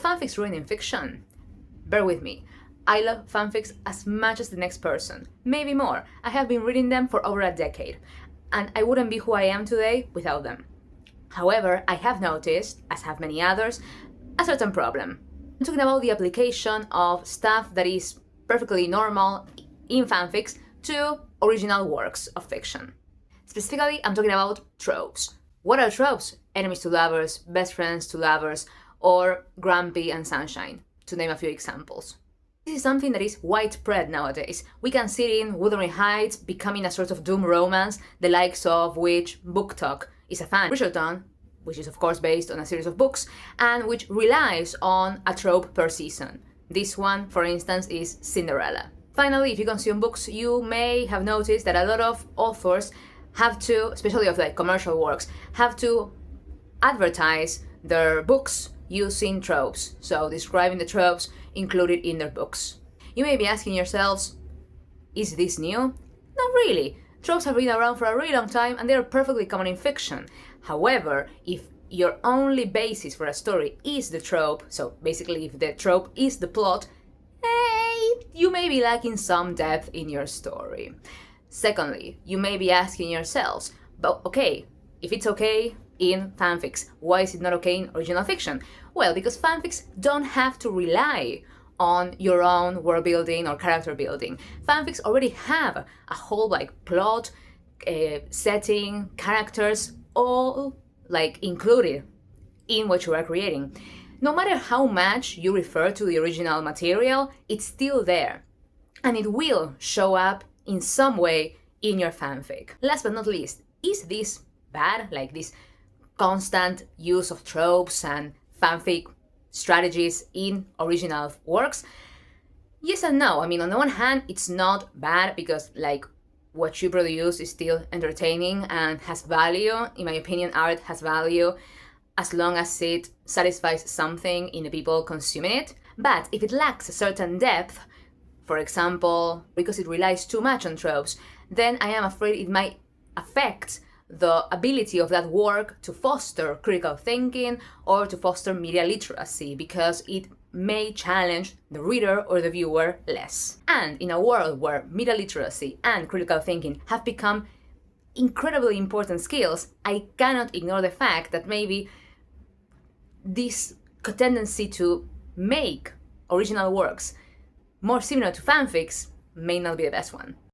fanfics ruining fiction? Bear with me. I love fanfics as much as the next person, maybe more. I have been reading them for over a decade, and I wouldn't be who I am today without them. However, I have noticed, as have many others, a certain problem. I'm talking about the application of stuff that is perfectly normal in fanfics to original works of fiction. Specifically, I'm talking about tropes. What are tropes? Enemies to lovers, best friends to lovers, or Grumpy and Sunshine, to name a few examples. This is something that is widespread nowadays. We can see it in Wuthering Heights becoming a sort of doom romance, the likes of which Book Talk is a fan. Bridgerton, which is of course based on a series of books, and which relies on a trope per season. This one, for instance, is Cinderella. Finally, if you consume books, you may have noticed that a lot of authors have to, especially of like commercial works, have to advertise their books using tropes, so describing the tropes included in their books. You may be asking yourselves, is this new? Not really. Tropes have been around for a really long time and they are perfectly common in fiction. However, if your only basis for a story is the trope, so basically if the trope is the plot, you may be lacking some depth in your story. Secondly, you may be asking yourselves, but okay, if it's okay in fanfics, why is it not okay in original fiction? Well, because fanfics don't have to rely on your own world building or character building. Fanfics already have a whole plot, setting, characters, all included in what you are creating. No matter how much you refer to the original material, it's still there. And it will show up in some way in your fanfic. Last but not least, is this bad? This constant use of tropes and fanfic strategies in original works? Yes and no. On the one hand, it's not bad because what you produce is still entertaining and has value. In my opinion, art has value as long as it satisfies something in the people consuming it. But if it lacks a certain depth, for example, because it relies too much on tropes, then I am afraid it might affect the ability of that work to foster critical thinking or to foster media literacy, because it may challenge the reader or the viewer less. And in a world where media literacy and critical thinking have become incredibly important skills, I cannot ignore the fact that maybe this tendency to make original works more similar to fanfics may not be the best one.